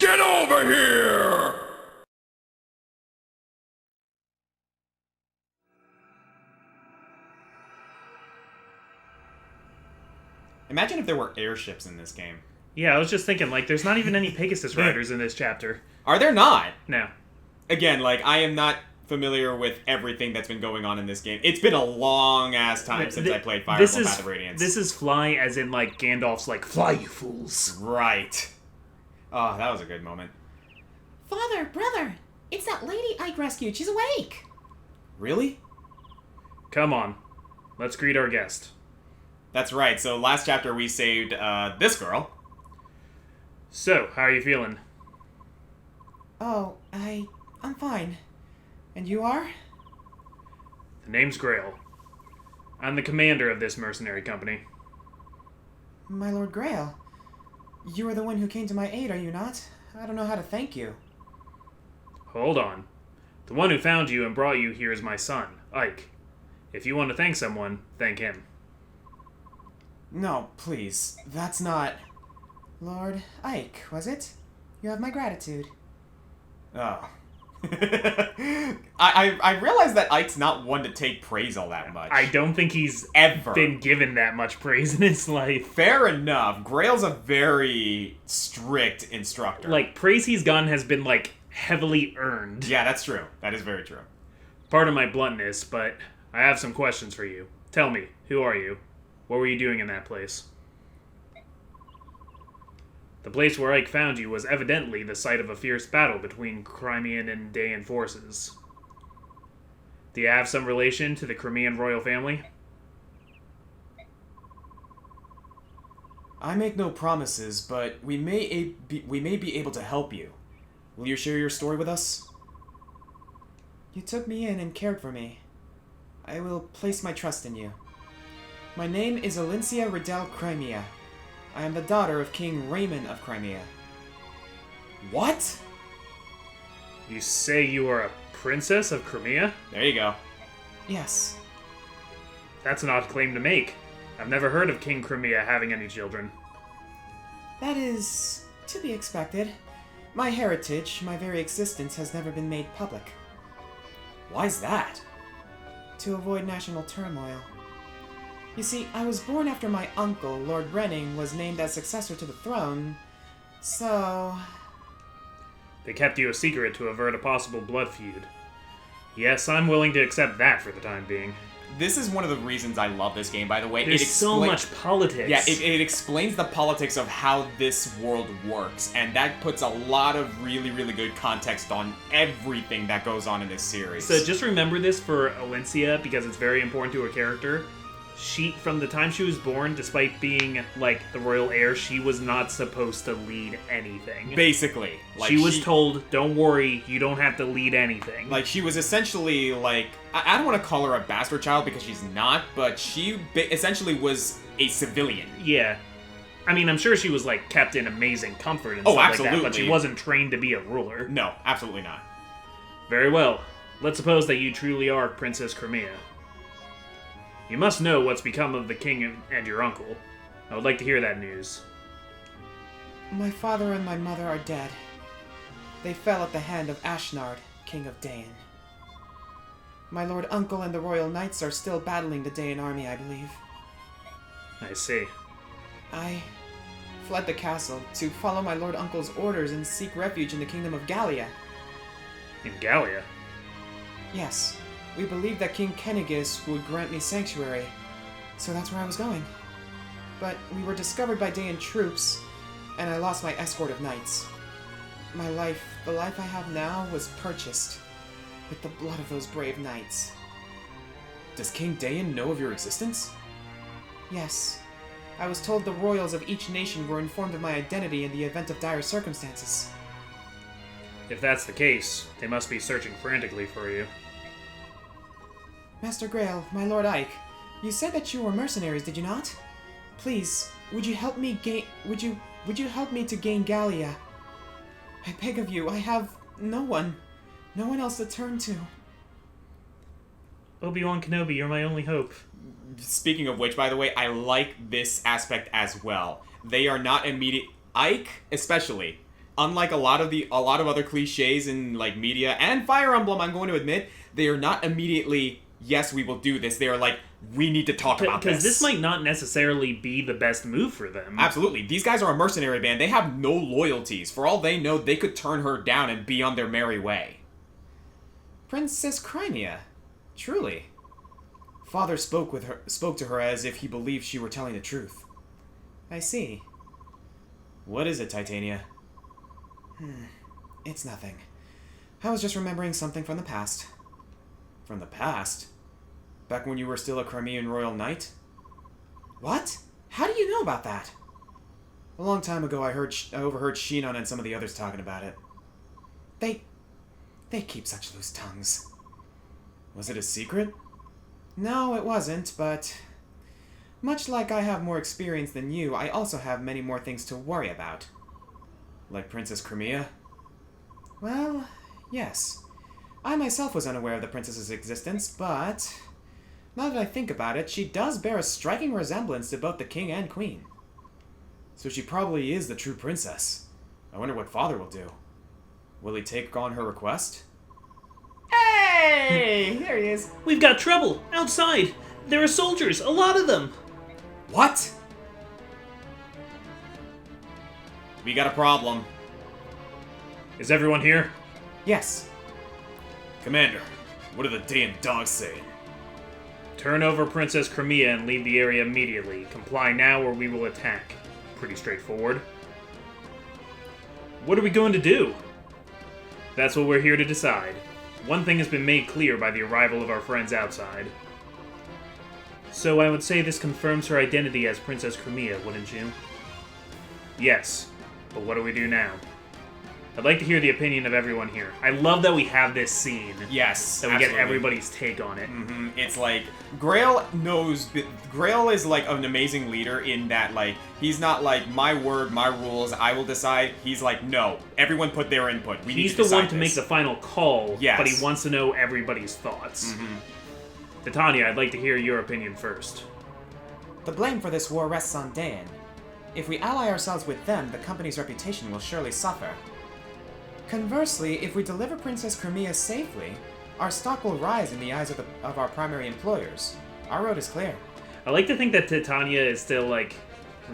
Get over here! Imagine if there were airships in this game. Yeah, I was just thinking, like, there's not even any Pegasus riders in this chapter. Are there not? No. Again, like, I am not familiar with everything that's been going on in this game. It's been a long-ass time since I played Fire Emblem Path of Radiance. This is fly as in, like, Gandalf's, like, fly, you fools. Right. Oh, that was a good moment. Father, brother, it's that lady Ike rescued. She's awake. Really? Come on. Let's greet our guest. That's right. So last chapter we saved this girl. So, how are you feeling? Oh, I'm fine. And you are? The name's Grail. I'm the commander of this mercenary company. My Lord Grail. You are the one who came to my aid, are you not? I don't know how to thank you. Hold on. The one who found you and brought you here is my son, Ike. If you want to thank someone, thank him. No, please. That's not... Lord Ike, was it? You have my gratitude. Oh. I realize that Ike's not one to take praise all that much. I don't think he's ever been given that much praise in his life. Fair enough. Grail's a very strict instructor. Like, praise he's gotten has been, like, heavily earned. Yeah, that's true. That is very true. Pardon my bluntness, but I have some questions for you. Tell me, who are you? What were you doing in that place? The place where Ike found you was evidently the site of a fierce battle between Crimean and Daean forces. Do you have some relation to the Crimean royal family? I make no promises, but we may be able to help you. Will you share your story with us? You took me in and cared for me. I will place my trust in you. My name is Alincia Riddell Crimea. I am the daughter of King Raymond of Crimea. What? You say you are a princess of Crimea? There you go. Yes. That's an odd claim to make. I've never heard of King Crimea having any children. That is to be expected. My heritage, my very existence, has never been made public. Why's that? To avoid national turmoil. You see, I was born after my uncle, Lord Renning, was named as successor to the throne, so... They kept you a secret to avert a possible blood feud. Yes, I'm willing to accept that for the time being. This is one of the reasons I love this game, by the way. There's so much politics. Yeah, it explains the politics of how this world works, and that puts a lot of really, really good context on everything that goes on in this series. So just remember this for Alincia, because it's very important to her character. From the time she was born, despite being, like, the royal heir, she was not supposed to lead anything. Basically. Like, she was told, don't worry, you don't have to lead anything. Like, she was essentially, like... I don't want to call her a bastard child because she's not, but she essentially was a civilian. Yeah. I mean, I'm sure she was, like, kept in amazing comfort and stuff like that, but she wasn't trained to be a ruler. No, absolutely not. Very well. Let's suppose that you truly are Princess Crimea. You must know what's become of the king and your uncle. I would like to hear that news. My father and my mother are dead. They fell at the hand of Ashnard, king of Daein. My lord uncle and the royal knights are still battling the Daein army, I believe. I see. I fled the castle to follow my lord uncle's orders and seek refuge in the kingdom of Gallia. In Gallia? Yes. We believed that King Kenegis would grant me sanctuary, so that's where I was going. But we were discovered by Daein troops, and I lost my escort of knights. My life, the life I have now, was purchased with the blood of those brave knights. Does King Daein know of your existence? Yes. I was told the royals of each nation were informed of my identity in the event of dire circumstances. If that's the case, they must be searching frantically for you. Master Grail, my Lord Ike, you said that you were mercenaries, did you not? Please, would you help me help me to gain Gallia? I beg of you, I have no one else to turn to. Obi-Wan Kenobi, you're my only hope. Speaking of which, by the way, I like this aspect as well. They are not immediate... Ike, especially, unlike a lot of other cliches in like media and Fire Emblem, I'm going to admit, they are not immediately, yes, we will do this. They are like, we need to talk about this. Because this might not necessarily be the best move for them. Absolutely. These guys are a mercenary band. They have no loyalties. For all they know, they could turn her down and be on their merry way. Princess Crimea. Truly. Father spoke to her as if he believed she were telling the truth. I see. What is it, Titania? It's nothing. I was just remembering something from the past. From the past? Back when you were still a Crimean royal knight? What? How do you know about that? A long time ago, I overheard Shinon and some of the others talking about it. They keep such loose tongues. Was it a secret? No, it wasn't, but much like I have more experience than you, I also have many more things to worry about. Like Princess Crimea? Well, yes. I myself was unaware of the princess's existence, but now that I think about it, she does bear a striking resemblance to both the king and queen. So she probably is the true princess. I wonder what Father will do. Will he take on her request? Hey! There he is. We've got trouble! Outside! There are soldiers! A lot of them! What? We got a problem. Is everyone here? Yes. Commander, what are the Dayan dogs saying? Turn over Princess Crimea and leave the area immediately. Comply now or we will attack. Pretty straightforward. What are we going to do? That's what we're here to decide. One thing has been made clear by the arrival of our friends outside. So I would say this confirms her identity as Princess Crimea, wouldn't you? Yes, but what do we do now? I'd like to hear the opinion of everyone here. I love that we have this scene. Yes, That we absolutely. get everybody's take on it. It's like, Grail knows... Grail is like an amazing leader in that, like, he's not like, my word, my rules, I will decide. He's like, no, everyone put their input. We need He's to the one decide to this. make the final call, Yes. but he wants to know everybody's thoughts. Titania, I'd like to hear your opinion first. The blame for this war rests on Dayan. If we ally ourselves with them, the company's reputation will surely suffer. Conversely, if we deliver Princess Crimea safely, our stock will rise in the eyes of our primary employers. Our road is clear. I like to think that Titania is still, like,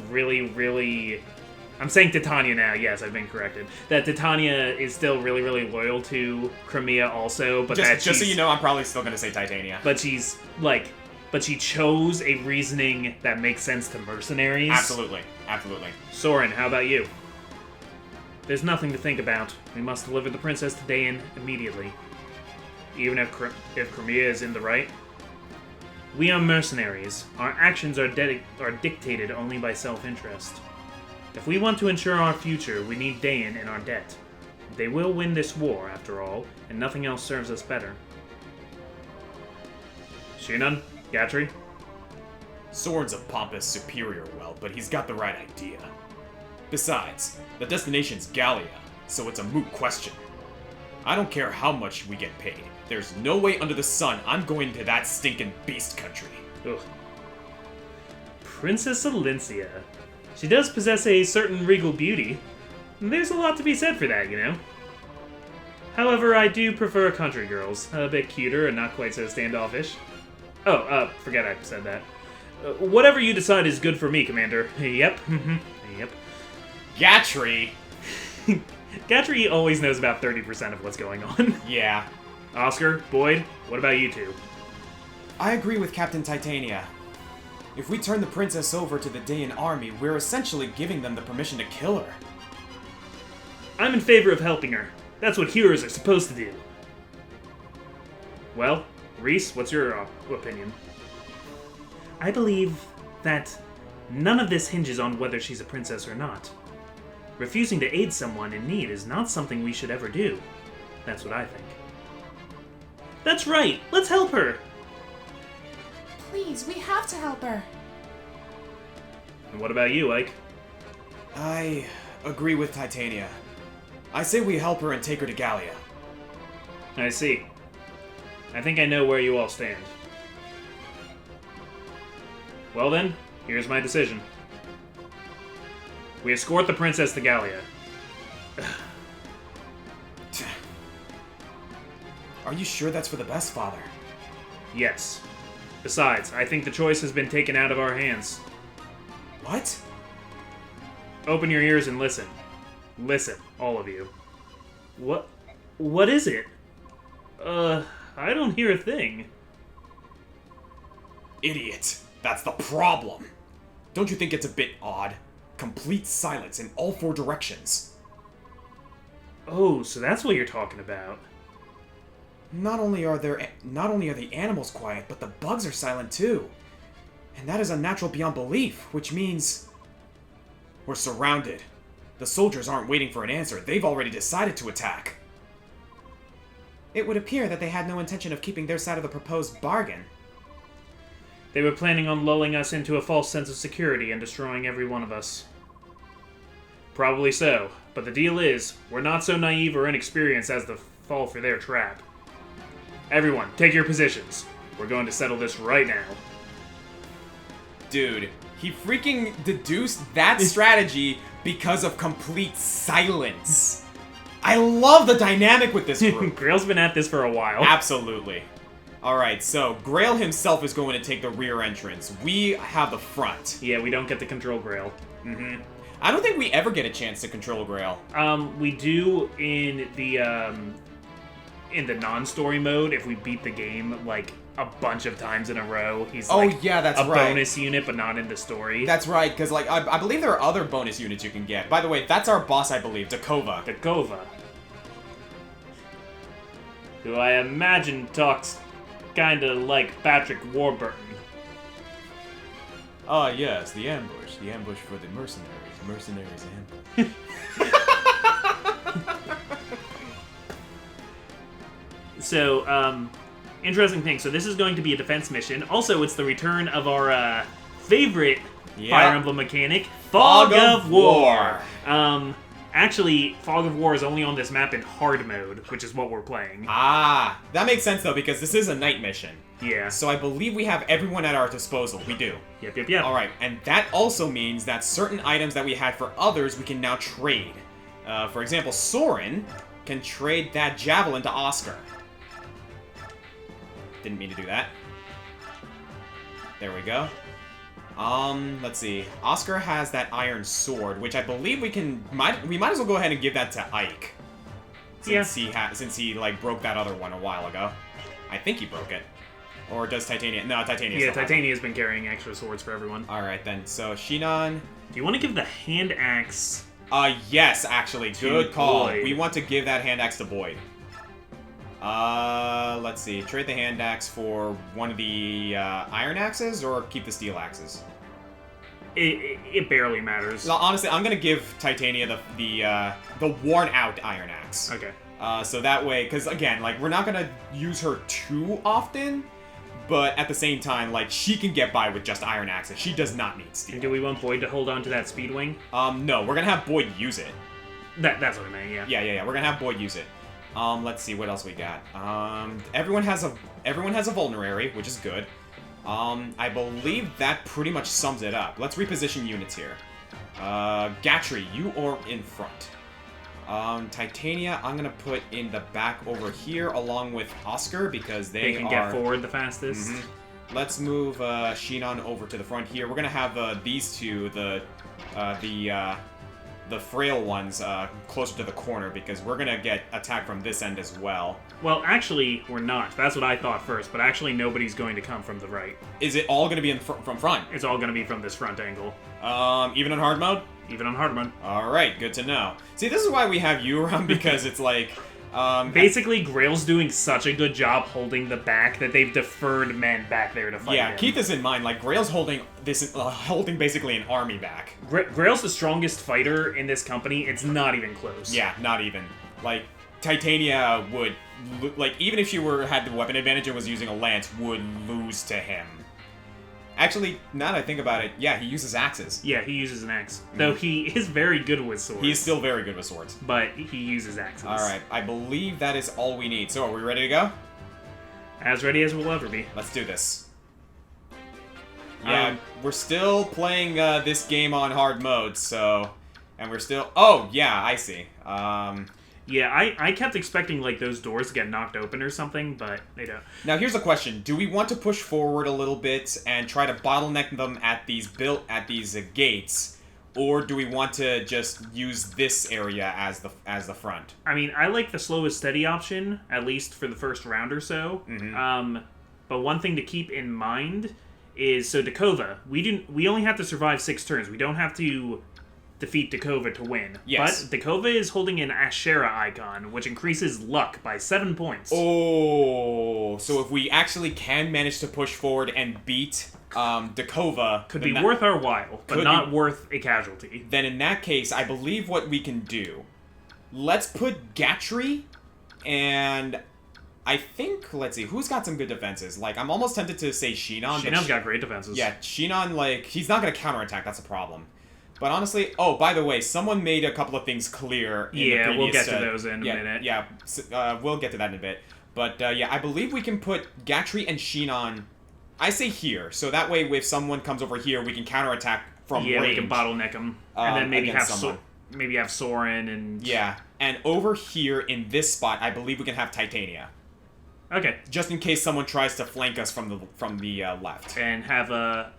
really... I'm saying Titania now, yes, I've been corrected. That Titania is still really loyal to Crimea also, but Just so you know, I'm probably still going to say Titania. But she's, like... But she chose a reasoning that makes sense to mercenaries. Absolutely. Absolutely. Soren, how about you? There's nothing to think about. We must deliver the princess to Dayan immediately. Even if Crimea is in the right. We are mercenaries. Our actions are dictated only by self-interest. If we want to ensure our future, we need Dayan in our debt. They will win this war, after all, and nothing else serves us better. Shinon? Gatry? Soren's a pompous, superior whelp, but he's got the right idea. Besides, the destination's Gallia, so it's a moot question. I don't care how much we get paid. There's no way under the sun I'm going to that stinking beast country. Ugh. Princess Alencia. She does possess a certain regal beauty. There's a lot to be said for that, you know? However, I do prefer country girls. A bit cuter and not quite so standoffish. Oh, forget I said that. Whatever you decide is good for me, Commander. Yep. Yep. Gatry! Gatry always knows about 30% of what's going on. Yeah. Oscar, Boyd, what about you two? I agree with Captain Titania. If we turn the princess over to the Dayan army, we're essentially giving them the permission to kill her. I'm in favor of helping her. That's what heroes are supposed to do. Well, Reese, what's your opinion? I believe that none of this hinges on whether she's a princess or not. Refusing to aid someone in need is not something we should ever do. That's what I think. That's right! Let's help her! Please, we have to help her. And what about you, Ike? I agree with Titania. I say we help her and take her to Gallia. I see. I think I know where you all stand. Well then, here's my decision. We escort the princess to Gallia. Are you sure that's for the best, Father? Yes. Besides, I think the choice has been taken out of our hands. What? Open your ears and listen. Listen, all of you. What is it? I don't hear a thing. Idiot. That's the problem. Don't you think it's a bit odd? Complete silence in all 4 directions. Oh, so that's what you're talking about. Not only are the animals quiet, but the bugs are silent too. And that is unnatural beyond belief, which means we're surrounded. The soldiers aren't waiting for an answer. They've already decided to attack. It would appear that they had no intention of keeping their side of the proposed bargain. They were planning on lulling us into a false sense of security and destroying every one of us. Probably so, but the deal is, we're not so naive or inexperienced as to fall for their trap. Everyone, take your positions. We're going to settle this right now. Dude, he freaking deduced that strategy because of complete silence. I love the dynamic with this group. Grail's been at this for a while. Absolutely. Alright, so Grail himself is going to take the rear entrance. We have the front. Yeah, we don't get to control Grail. Mm-hmm. I don't think we ever get a chance to control Grail. We do in the non-story mode if we beat the game, like, a bunch of times in a row. He's like yeah, that's a right. bonus unit, but not in the story. That's right, because like I believe there are other bonus units you can get. By the way, that's our boss, I believe, Dakova. Dakova. Who I imagine talks kinda like Patrick Warburton. Ah, yes, the ambush. The ambush for the mercenaries. Mercenaries ambush. So, interesting thing. So this is going to be a defense mission. Also, it's the return of our favorite Fire Emblem mechanic, Fog of War. Actually, Fog of War is only on this map in hard mode, which is what we're playing. Ah, that makes sense though, because this is a night mission. Yeah. So I believe we have everyone at our disposal. We do. Yep. Alright, and that also means that certain items that we had for others, we can now trade. For example, Soren can trade that javelin to Oscar. Didn't mean to do that. There we go. Let's see. Oscar has that iron sword, which I believe we might as well go ahead and give that to Ike. Since he like broke that other one a while ago. I think he broke it. Or does Titania? No, Titania. Yeah, Titania's been carrying extra swords for everyone. Alright then. So Shinon. Do you want to give the hand axe? Yes, actually. Good call. Boyd. We want to give that hand axe to Boyd. Let's see. Trade the hand axe for one of the iron axes, or keep the steel axes? It barely matters. No, honestly, I'm gonna give Titania the worn out iron axe. Okay. So that way, because again, like we're not gonna use her too often, but at the same time, like she can get by with just iron axes. She does not need steel. And do we want Boyd to hold on to that speed wing? No, we're gonna have Boyd use it. That's what I meant. Yeah. Yeah. We're gonna have Boyd use it. Let's see what else we got. Everyone has a vulnerary, which is good. I believe that pretty much sums it up. Let's reposition units here. Gatry, you are in front. Titania, I'm gonna put in the back over here along with Oscar because they can get forward the fastest. Mm-hmm. Let's move Shinon over to the front here. We're gonna have these two, the frail ones, closer to the corner because we're gonna get attacked from this end as well. Well, actually, we're not. That's what I thought first, but actually nobody's going to come from the right. Is it all gonna be from front? It's all going to be from this front angle. Even on hard mode? Even on hard mode. Alright, good to know. See, this is why we have you around, because it's like... Basically, Grail's doing such a good job holding the back that they've deferred men back there to fight him. Keep this in mind. Like, Grail's holding basically an army back. Grail's the strongest fighter in this company. It's not even close. Yeah, not even. Like, Titania would... Like, even if she had the weapon advantage and was using a lance, would lose to him. Actually, now that I think about it, yeah, he uses axes. Yeah, he uses an axe. Though he is very good with swords. He is still very good with swords. But he uses axes. Alright, I believe that is all we need. So, are we ready to go? As ready as we'll ever be. Let's do this. Yeah, we're still playing this game on hard mode, so... And we're still... Oh, yeah, I see. Yeah, I kept expecting, like, those doors to get knocked open or something, but they don't. Now, here's a question. Do we want to push forward a little bit and try to bottleneck them at these gates, or do we want to just use this area as the front? I mean, I like the slow and steady option, at least for the first round or so. Mm-hmm. But one thing to keep in mind is, so Dakova, we only have to survive 6 turns. We don't have to defeat Dakova to win. Yes. But Dakova is holding an Ashera icon, which increases luck by 7 points. Oh, so if we actually can manage to push forward and beat Dakova... Could be worth our while, but not worth a casualty. Then in that case, I believe what we can do... Let's put Gatry, and I think... Let's see, who's got some good defenses? Like, I'm almost tempted to say Shinon. Shinon's got great defenses. Yeah, Shinon, like, he's not going to counterattack, that's a problem. But honestly... Oh, by the way, someone made a couple of things clear in the previous... we'll get to those in a minute. Yeah, we'll get to that in a bit. But, yeah, I believe we can put Gatry and Shinon... I say here, so that way if someone comes over here, we can counterattack from range. Yeah, we can bottleneck them. And then maybe have Soren and... Yeah, and over here in this spot, I believe we can have Titania. Okay. Just in case someone tries to flank us from the left. And have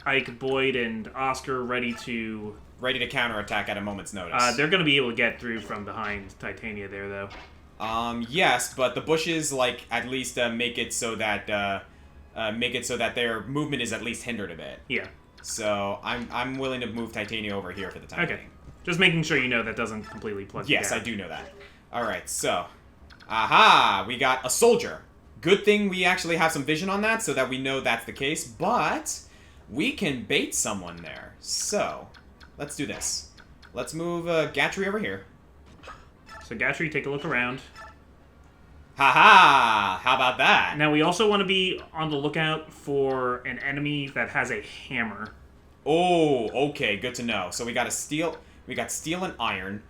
Ike, Boyd, and Oscar ready to counterattack at a moment's notice. They're going to be able to get through from behind Titania there, though. Yes, but the bushes, like, at least make it so that their movement is at least hindered a bit. Yeah. So I'm willing to move Titania over here for the time being. Just making sure you know that doesn't completely plug you Yes, down. I do know that. Alright, so... Aha! We got a soldier. Good thing we actually have some vision on that so that we know that's the case, but we can bait someone there. So, let's do this. Let's move Gatry over here. So Gatry, take a look around. Haha! How about that? Now we also want to be on the lookout for an enemy that has a hammer. Oh, okay, good to know. So we got steel and iron.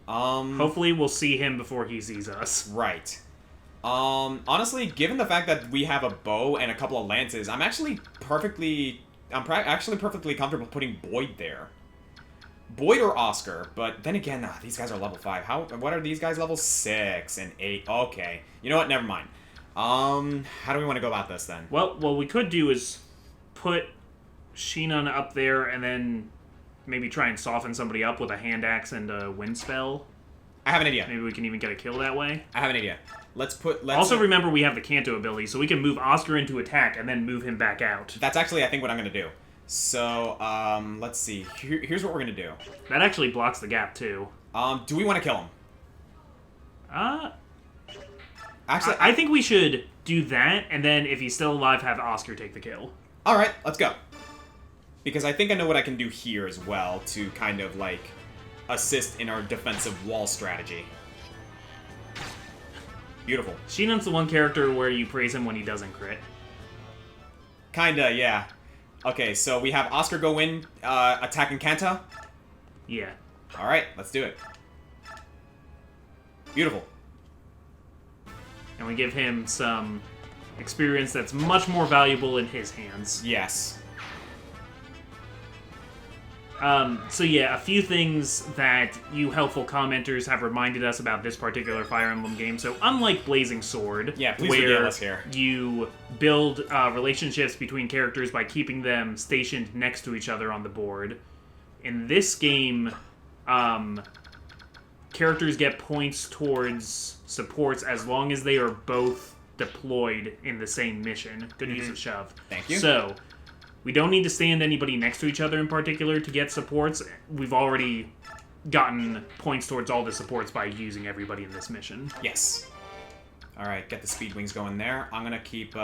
Hopefully we'll see him before he sees us. Right. Honestly, given the fact that we have a bow and a couple of lances, I'm actually perfectly comfortable putting Boyd there. Boyd or Oscar, but then again, these guys are level 5. What are these guys? Level 6 and 8. Okay. You know what? Never mind. How do we want to go about this then? Well, what we could do is put Shinon up there and then maybe try and soften somebody up with a hand axe and a wind spell. I have an idea. Maybe we can even get a kill that way. I have an idea. Also remember we have the Kanto ability, so we can move Oscar into attack and then move him back out. That's actually, I think, what I'm going to do. So, let's see. Here's what we're going to do. That actually blocks the gap, too. Do we want to kill him? Actually, I think we should do that, and then if he's still alive, have Oscar take the kill. Alright, let's go. Because I think I know what I can do here as well to kind of, like, assist in our defensive wall strategy. Beautiful. Shinon's the one character where you praise him when he doesn't crit. Kinda, yeah. Okay, so we have Oscar go in, attacking Kanta. Yeah. Alright, let's do it. Beautiful. And we give him some experience that's much more valuable in his hands. Yes. So yeah, a few things that you helpful commenters have reminded us about this particular Fire Emblem game. So unlike Blazing Sword, yeah, please regale us here. You build relationships between characters by keeping them stationed next to each other on the board. In this game, characters get points towards supports as long as they are both deployed in the same mission. Good use of shove. Thank you. So, we don't need to stand anybody next to each other in particular to get supports. We've already gotten points towards all the supports by using everybody in this mission. Yes. All right, get the speed wings going there. I'm gonna keep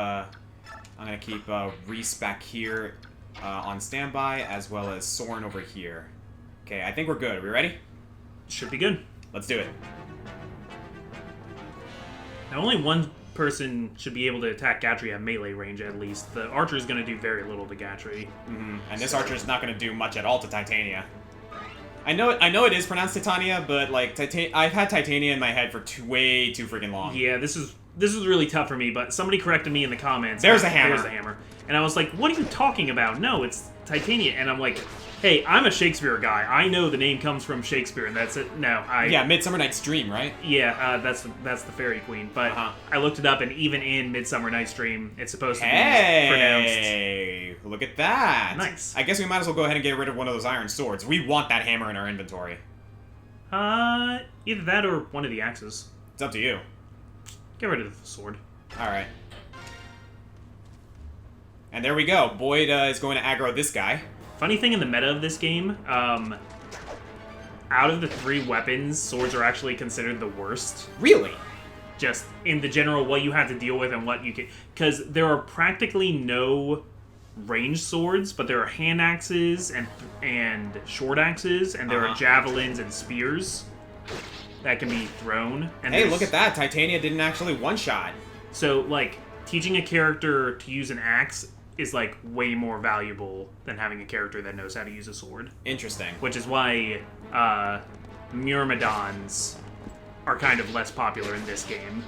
Reese back here on standby, as well as Soren over here. Okay, I think we're good. Are we ready? Should be good. Let's do it. Now, only one person should be able to attack Gatry at melee range, at least. The archer is going to do very little to Gatry. Mm-hmm. And this archer is not going to do much at all to Titania. I know it is pronounced Titania, but like I've had Titania in my head for way too freaking long. Yeah, this was really tough for me, but somebody corrected me in the comments. There's a hammer. There's a hammer. And I was like, what are you talking about? No, it's Titania. And I'm like, Hey, I'm a Shakespeare guy. I know the name comes from Shakespeare, and that's it. No, Yeah, Midsummer Night's Dream, right? Yeah, that's the Fairy Queen. But I looked it up, and even in Midsummer Night's Dream, it's supposed to be pronounced. Hey, look at that. Nice. I guess we might as well go ahead and get rid of one of those iron swords. We want that hammer in our inventory. Either that or one of the axes. It's up to you. Get rid of the sword. All right. And there we go. Boyd is going to aggro this guy. Funny thing in the meta of this game, out of the 3 weapons, swords are actually considered the worst. Really? Just in the general, what you have to deal with and what you can... Because there are practically no ranged swords, but there are hand axes and short axes, and there are javelins and spears that can be thrown. And hey, look at that. Titania didn't actually one-shot. So, like, teaching a character to use an axe is, like, way more valuable than having a character that knows how to use a sword. Interesting. Which is why Myrmidons are kind of less popular in this game.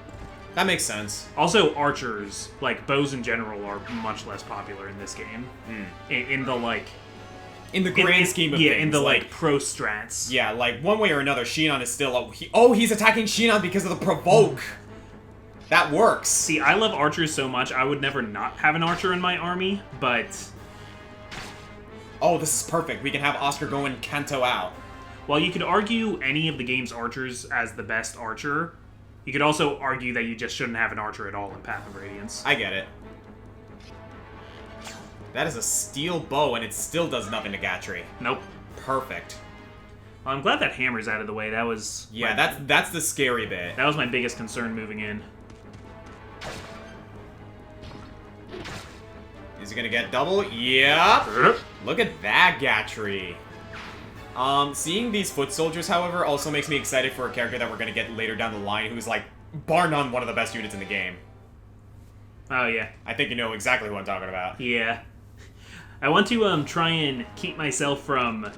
That makes sense. Also, archers, like, bows in general, are much less popular in this game. In the, like... In the grand scheme of things. Yeah, in the, like, pro strats. Yeah, like, one way or another, Shinon is still... he's attacking Shinon because of the provoke! That works! See, I love archers so much, I would never not have an archer in my army, but... Oh, this is perfect. We can have Oscar go and Kanto out. While you could argue any of the game's archers as the best archer, you could also argue that you just shouldn't have an archer at all in Path of Radiance. I get it. That is a steel bow, and it still does nothing to Gatry. Nope. Perfect. Well, I'm glad that hammer's out of the way. That was... Yeah, that's the scary bit. That was my biggest concern moving in. Is he gonna get double? Yeah. Look at that, Gatry. Seeing these foot soldiers, however, also makes me excited for a character that we're gonna get later down the line who's, like, bar none, one of the best units in the game. Oh, yeah. I think you know exactly who I'm talking about. Yeah. I want to try and keep myself from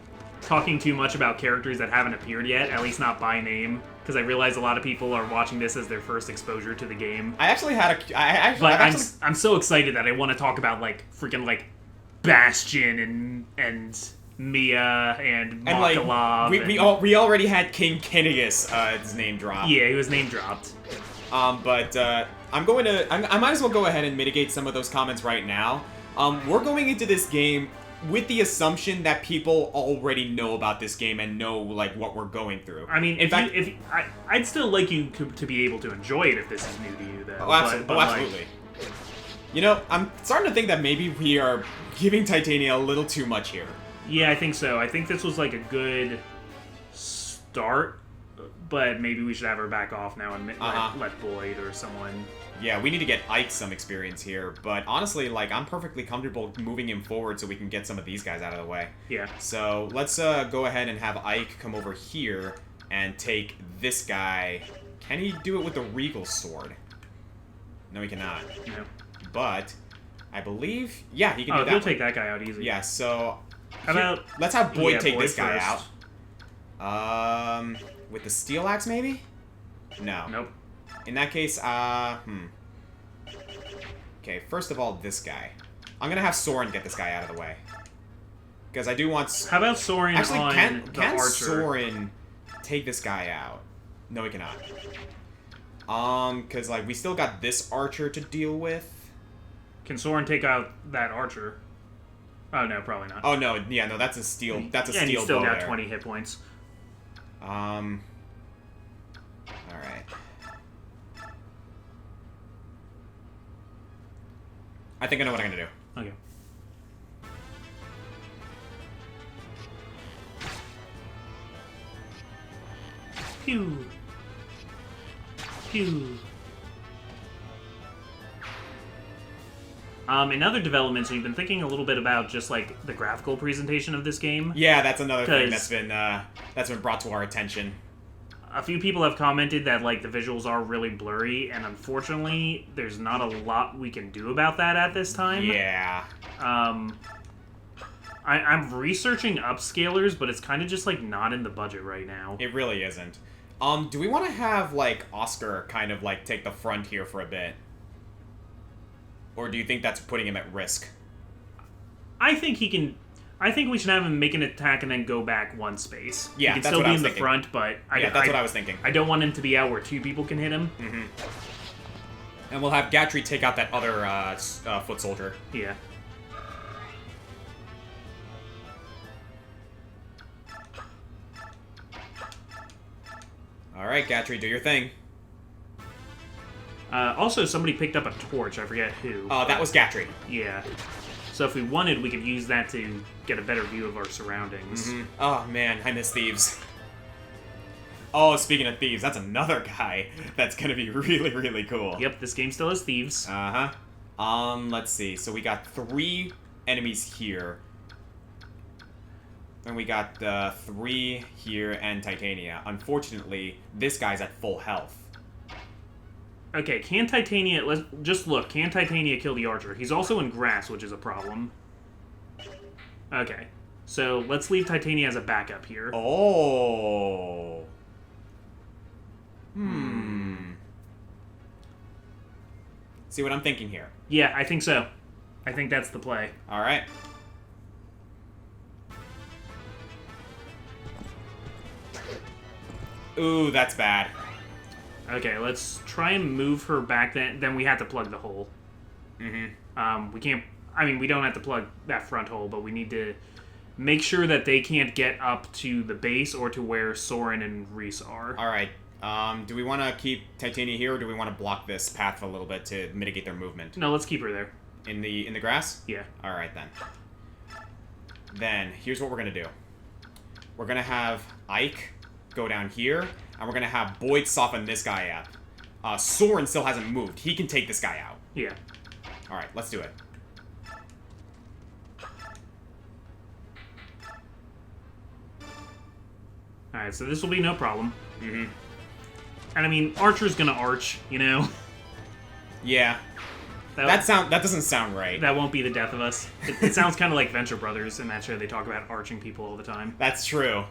talking too much about characters that haven't appeared yet, at least not by name, because I realize a lot of people are watching this as their first exposure to the game. I actually had I'm so excited that I want to talk about, like, freaking, like, Bastion and Mia and Makalov. Like, we already had King Kennegus, his name dropped. Yeah, he was name dropped. But I might as well go ahead and mitigate some of those comments right now. We're going into this game with the assumption that people already know about this game and know, like, what we're going through. I mean, I'd still like you to be able to enjoy it if this is new to you, though. Oh, absolutely. You know, I'm starting to think that maybe we are giving Titania a little too much here. Yeah, I think so. I think this was, like, a good start, but maybe we should have her back off now and let Boyd or someone... Yeah, we need to get Ike some experience here, but honestly, like, I'm perfectly comfortable moving him forward so we can get some of these guys out of the way. Yeah. So, let's go ahead and have Ike come over here and take this guy. Can he do it with the Regal Sword? No, he cannot. No. But, I believe... Yeah, he can do that. He'll take that guy out easy. Yeah, so... How about... Let's have Boyd take Boyd this guy first. out. With the Steel Axe, maybe? No. Nope. In that case, Okay, first of all, this guy. I'm gonna have Soren get this guy out of the way. Because I do want... How about Soren on can the archer? Soren take this guy out? No, he cannot. Because, like, we still got this archer to deal with. Can Soren take out that archer? Oh, no, probably not. Oh, no, yeah, no, that's a steel, that's a steel and he's still bow got there. 20 hit points. Alright. I think I know what I'm gonna do. Okay. Pew. Pew. In other developments, we've been thinking a little bit about just, like, the graphical presentation of this game. Yeah, that's another thing that's been brought to our attention. A few people have commented that, like, the visuals are really blurry, and unfortunately, there's not a lot we can do about that at this time. Yeah. I'm researching upscalers, but it's kind of just, like, not in the budget right now. It really isn't. Do we want to have, like, Oscar kind of, like, take the front here for a bit? Or do you think that's putting him at risk? I think he can... I think we should have him make an attack and then go back one space. Yeah, he can that's still what be I was in the thinking. front, but That's what I was thinking. I don't want him to be out where 2 people can hit him. Mm-hmm. And we'll have Gatry take out that other foot soldier. Yeah. All right, Gatry, do your thing. Also, somebody picked up a torch. I forget who. That was Gatry. Yeah. So if we wanted, we could use that to get a better view of our surroundings. Mm-hmm. Oh, man, I miss thieves. Oh, speaking of thieves, that's another guy that's gonna be really, really cool. Yep, this game still has thieves. Uh-huh. Let's see. So we got 3 enemies here. And we got 3 here and Titania. Unfortunately, this guy's at full health. Okay, can Titania... Let's just look. Can Titania kill the archer? He's also in grass, which is a problem. Okay. So, let's leave Titania as a backup here. Oh. See what I'm thinking here? Yeah, I think so. I think that's the play. Alright. Ooh, that's bad. Okay, let's try and move her back. Then we have to plug the hole. Mm-hmm. We can't... I mean, we don't have to plug that front hole, but we need to make sure that they can't get up to the base or to where Soren and Reese are. Alright. Do we want to keep Titania here, or do we want to block this path a little bit to mitigate their movement? No, let's keep her there. In the grass? Yeah. Alright, then. Then, here's what we're going to do. We're going to have Ike go down here, and we're going to have Boyd soften this guy up. Soren still hasn't moved. He can take this guy out. Yeah. Alright, let's do it. Alright, so this will be no problem. Mm-hmm. And I mean, Archer's gonna arch, you know? Yeah. That doesn't sound right. That won't be the death of us. It sounds kind of like Venture Brothers in that show. They talk about arching people all the time. That's true.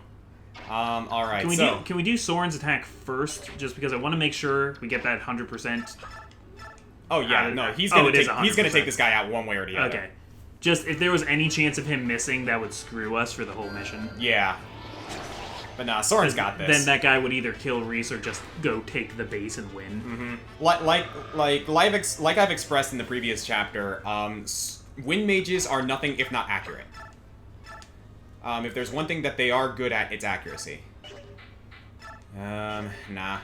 Alright, Can we do Soren's attack first? Just because I want to make sure we get that 100%. Oh, yeah, no, he's gonna take this guy out one way or the other. Okay. Just, if there was any chance of him missing, that would screw us for the whole mission. Yeah. But nah, Soren's got this. Then that guy would either kill Reese or just go take the base and win. Mm-hmm. Like I've expressed in the previous chapter, wind mages are nothing if not accurate. If there's one thing that they are good at, it's accuracy. Nah.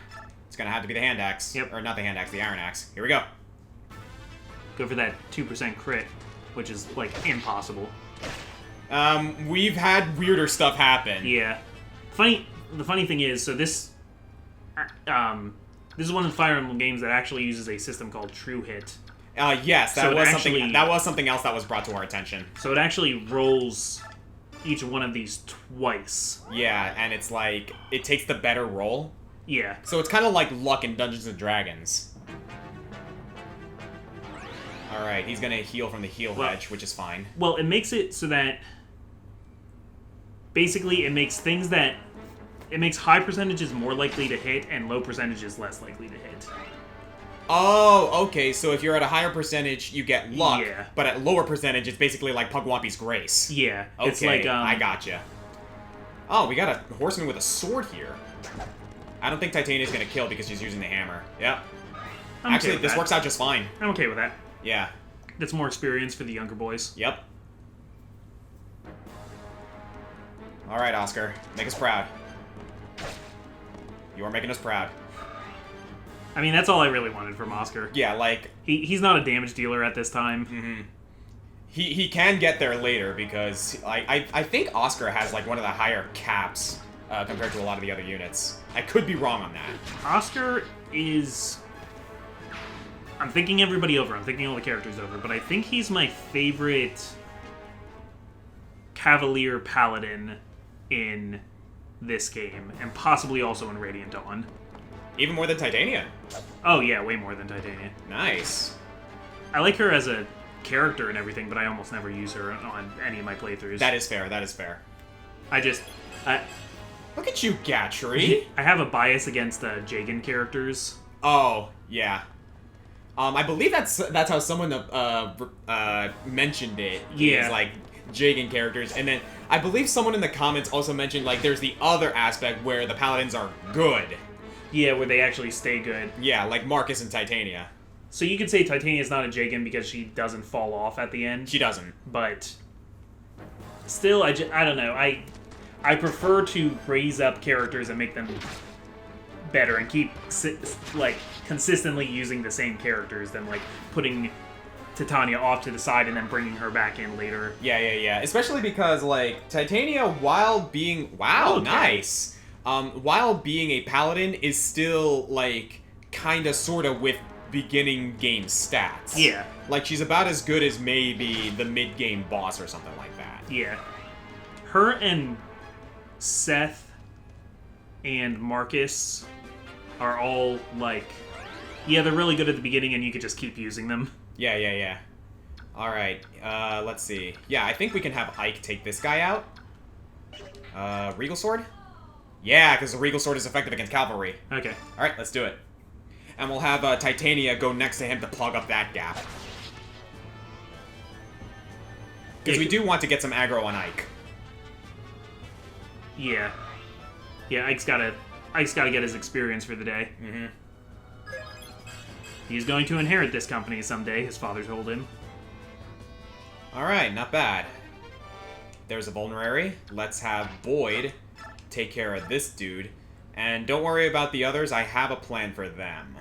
It's gonna have to be the hand axe. Yep. Or not the hand axe, the iron axe. Here we go. Go for that 2% crit, which is, like, impossible. We've had weirder stuff happen. Yeah. The funny thing is, so this is one of the Fire Emblem games that actually uses a system called True Hit. Yes, that So was something else that was brought to our attention. So it actually rolls each one of these twice. Yeah, and it's like, it takes the better roll. Yeah. So it's kind of like luck in Dungeons & Dragons. Alright, he's gonna heal from the heal hedge, which is fine. Well, it makes it so that... Basically, it makes things that... It makes high percentages more likely to hit and low percentages less likely to hit. Oh, okay, so if you're at a higher percentage, you get luck, Yeah. but at lower percentage, it's basically like Pugwampy's Grace. Yeah. Okay, It's like, I gotcha. Oh, we got a horseman with a sword here. I don't think Titania's gonna kill because she's using the hammer. Yep. I'm okay Actually, with this that. works out just fine. I'm okay with that. Yeah. That's more experience for the younger boys. Yep. Alright, Oscar. Make us proud. You are making us proud. I mean, that's all I really wanted from Oscar. Yeah, like... He's not a damage dealer at this time. Mm-hmm. He can get there later because I think Oscar has like one of the higher caps compared to a lot of the other units. I could be wrong on that. Oscar is... I'm thinking everybody over. I'm thinking all the characters over. But I think he's my favorite Cavalier Paladin in this game. And possibly also in Radiant Dawn. Even more than Titania. Oh yeah, way more than Titania. Nice. I like her as a character and everything, but I almost never use her on any of my playthroughs. That is fair, that is fair. Look at you, Gatry! I have a bias against Jagan characters. Oh, yeah. I believe that's how someone mentioned it. Yeah. It's like, Jagan characters. And then I believe someone in the comments also mentioned, like, there's the other aspect where the paladins are good. Yeah, where they actually stay good. Yeah, like Marcus and Titania. So you could say Titania's not a Jagan because she doesn't fall off at the end. She doesn't. But still, I don't know. I prefer to raise up characters and make them better and keep, like, consistently using the same characters than, like, putting Titania off to the side and then bringing her back in later. Yeah. Especially because, like, Titania, while being... Wow, nice! While being a paladin, is still, like, kinda, sorta with beginning game stats. Yeah. Like, she's about as good as maybe the mid-game boss or something like that. Yeah. Her and Seth and Marcus are all, like... Yeah, they're really good at the beginning and you could just keep using them. Yeah. Alright, let's see. Yeah, I think we can have Ike take this guy out. Regal Sword? Yeah, because the Regal Sword is effective against cavalry. Okay. Alright, let's do it. And we'll have Titania go next to him to plug up that gap. Because we do want to get some aggro on Ike. Yeah. Yeah, Ike's gotta get his experience for the day. Mm-hmm. He's going to inherit this company someday, his father told him. Alright, not bad. There's a vulnerary. Let's have Boyd take care of this dude. And don't worry about the others, I have a plan for them.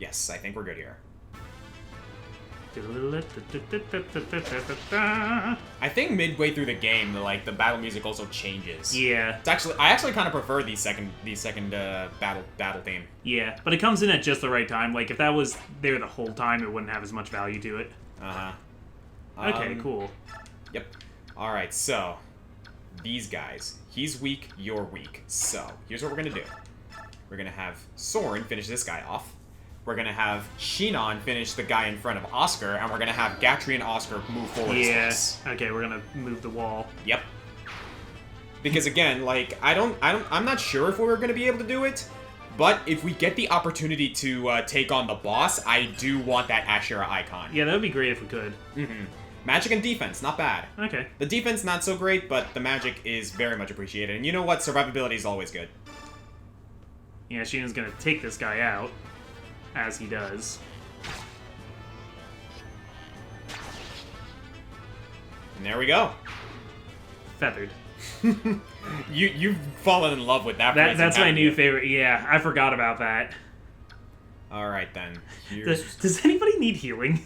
Yes, I think we're good here. I think midway through the game, like, the battle music also changes. Yeah. I actually kind of prefer the second battle theme. Yeah, but it comes in at just the right time. Like, if that was there the whole time, it wouldn't have as much value to it. Okay, cool. Yep. Alright, so, these guys. He's weak, you're weak. So, here's what we're gonna do. We're gonna have Soren finish this guy off. We're gonna have Shinon finish the guy in front of Oscar, and we're gonna have Gatry and Oscar move forward. Yes. Yeah. Okay, we're gonna move the wall. Yep. Because again, like, I'm not sure if we're gonna be able to do it, but if we get the opportunity to take on the boss, I do want that Ashera icon. Yeah, that would be great if we could. Mm-hmm. Magic and defense, not bad. Okay. The defense, not so great, but the magic is very much appreciated. And you know what? Survivability is always good. Yeah, Shinon's gonna take this guy out, as he does. And there we go. Feathered. You've fallen in love with that. That's my new favorite. Yeah, I forgot about that. All right then. Does anybody need healing?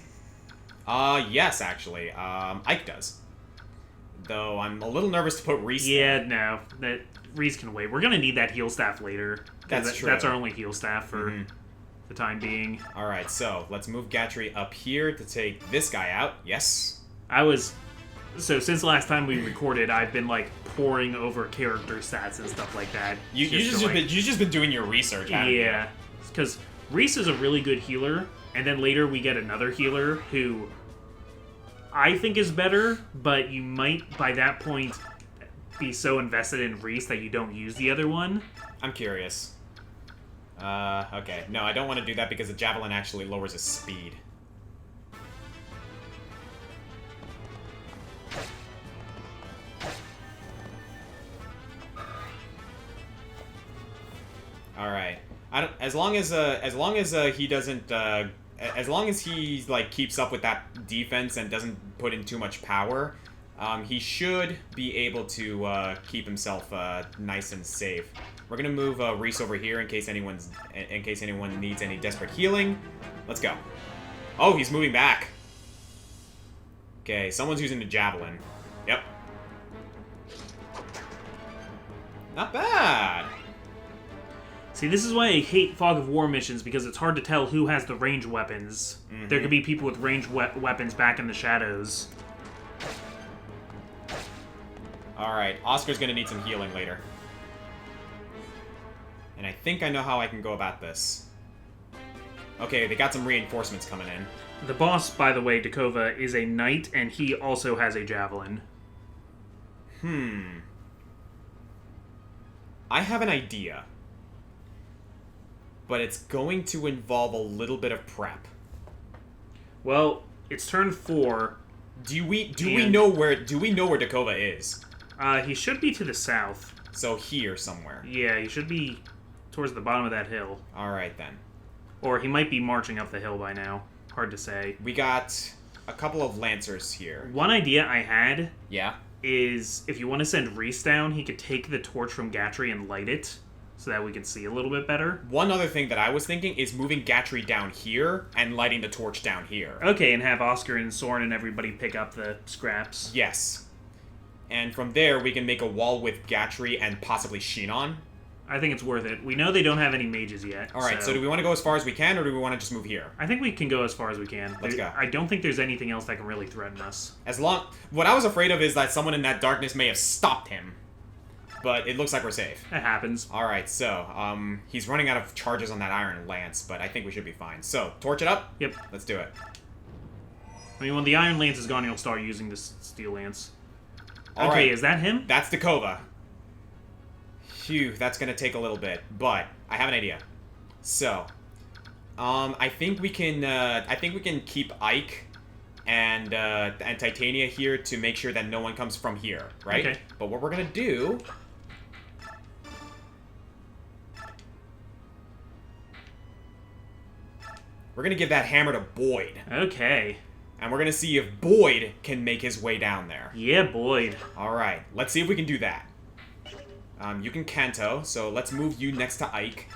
Yes, actually. Ike does. Though I'm a little nervous to put Reese Yeah, there. no. That Reese can wait. We're gonna need that heal staff later. That's true. That's our only heal staff for the time being. Alright, so let's move Gatry up here to take this guy out. Yes. So since last time we recorded, I've been, like, poring over character stats and stuff like that. You've just been doing your research, haven't you? Yeah. Because Reese is a really good healer, and then later we get another healer who I think is better, but you might, by that point, be so invested in Reese that you don't use the other one. I'm curious. Okay. No, I don't want to do that because the Javelin actually lowers his speed. Alright. As long as he doesn't, as long as he, like, keeps up with that defense and doesn't put in too much power, he should be able to keep himself nice and safe. We're gonna move Reese over here in case anyone needs any desperate healing. Let's go. Oh, he's moving back. Okay, someone's using the Javelin. Yep. Not bad. See, this is why I hate Fog of War missions, because it's hard to tell who has the ranged weapons. There could be people with ranged weapons back in the shadows. Alright, Oscar's gonna need some healing later. And I think I know how I can go about this. Okay, they got some reinforcements coming in. The boss, by the way, Dakova, is a knight, and he also has a javelin. I have an idea. But it's going to involve a little bit of prep. Well, it's turn 4. Do we know where Dakova is? He should be to the south. So here somewhere. Yeah, he should be towards the bottom of that hill. All right then. Or he might be marching up the hill by now. Hard to say. We got a couple of lancers here. One idea I had Yeah. is if you want to send Reese down, he could take the torch from Gatry and light it so that we can see a little bit better. One other thing that I was thinking is moving Gatry down here and lighting the torch down here. Okay, and have Oscar and Soren and everybody pick up the scraps. Yes. And from there, we can make a wall with Gatry and possibly Shinon. I think it's worth it. We know they don't have any mages yet. Alright, so do we want to go as far as we can, or do we want to just move here? I think we can go as far as we can. Let's go. I don't think there's anything else that can really threaten us. What I was afraid of is that someone in that darkness may have stopped him. But it looks like we're safe. That happens. Alright, so, he's running out of charges on that Iron Lance, but I think we should be fine. So, torch it up? Yep. Let's do it. I mean, when the Iron Lance is gone, you'll start using this Steel Lance. All Okay, right. is that him? That's Dakova. Phew, that's gonna take a little bit, but I have an idea. So, I think we can keep Ike and Titania here to make sure that no one comes from here, right? Okay. But what we're gonna do... We're gonna give that hammer to Boyd. Okay. And we're gonna see if Boyd can make his way down there. Yeah, Boyd. Alright, let's see if we can do that. You can Kanto, so let's move you next to Ike.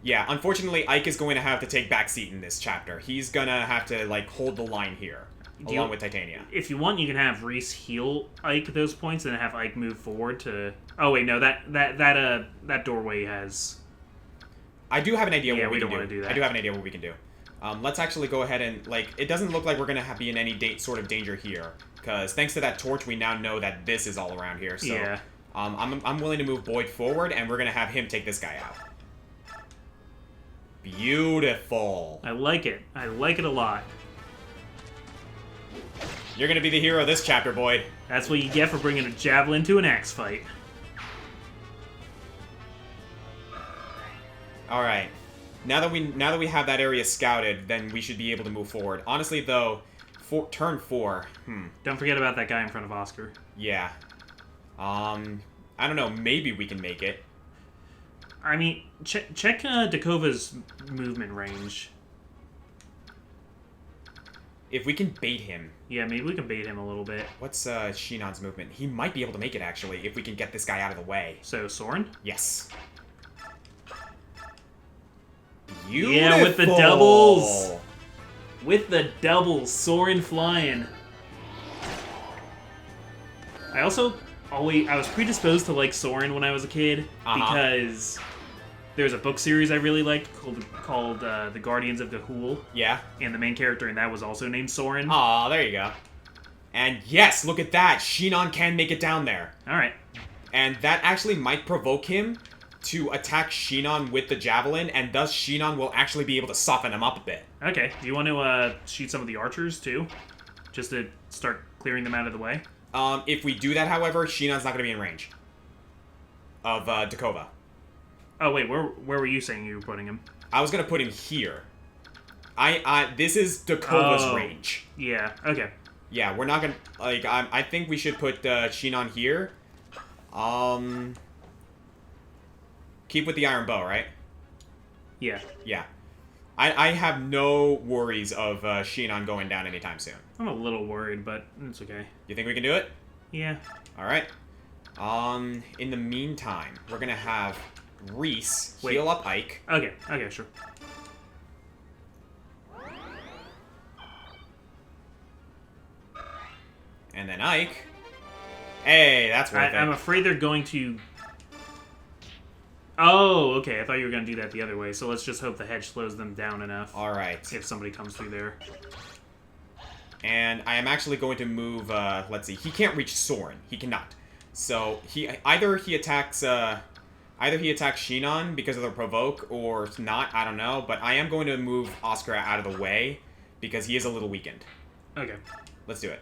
Yeah, unfortunately, Ike is going to have to take backseat in this chapter. He's gonna have to, like, hold the line here, along with Titania. If you want, you can have Reese heal Ike those points and have Ike move forward to... Oh, wait, no, that doorway has... I do have an idea what we can do. we don't want to do that. I do have an idea what we can do. Let's actually go ahead and, like, it doesn't look like we're gonna be in any sort of danger here. Because thanks to that torch, we now know that this is all around here, so... Yeah. I'm willing to move Boyd forward, and we're gonna have him take this guy out. Beautiful. I like it. I like it a lot. You're gonna be the hero of this chapter, Boyd. That's what you get for bringing a javelin to an axe fight. All right. Now that we have that area scouted, then we should be able to move forward. Honestly, though, turn 4. Don't forget about that guy in front of Oscar. Yeah. I don't know. Maybe we can make it. I mean, check Dakova's movement range. If we can bait him. Yeah, maybe we can bait him a little bit. What's Shinon's movement? He might be able to make it, actually, if we can get this guy out of the way. So, Soren? Yes. Beautiful. Yeah, with the doubles. With the doubles, Soren flying. I was predisposed to like Soren when I was a kid because there's a book series I really liked called The Guardians of the Ghoul. Yeah. And the main character in that was also named Soren. Aw, there you go. And yes, look at that. Shinon can make it down there. All right. And that actually might provoke him to attack Shinon with the javelin, and thus Shinon will actually be able to soften him up a bit. Okay. Do you want to shoot some of the archers too? Just to start clearing them out of the way? If we do that, however, Shinon's not going to be in range of Dakova. Oh, wait. Where were you saying you were putting him? I was going to put him here. This is Dakova's range. Yeah. Okay. Yeah, we're not going to... Like, I think we should put Shinon here. Keep with the iron bow, right? Yeah. Yeah. I have no worries of Shinon going down anytime soon. I'm a little worried, but it's okay. You think we can do it? Yeah. Alright. In the meantime, we're gonna have Reese heal up Ike. Okay, sure. And then Ike. Hey, that's worth it. I'm afraid they're going to... Oh, okay. I thought you were going to do that the other way. So let's just hope the hedge slows them down enough. All right. If somebody comes through there. And I am actually going to move, let's see. He can't reach Soren. He cannot. So either he attacks Shinon because of the provoke or not. I don't know. But I am going to move Oscar out of the way because he is a little weakened. Okay. Let's do it.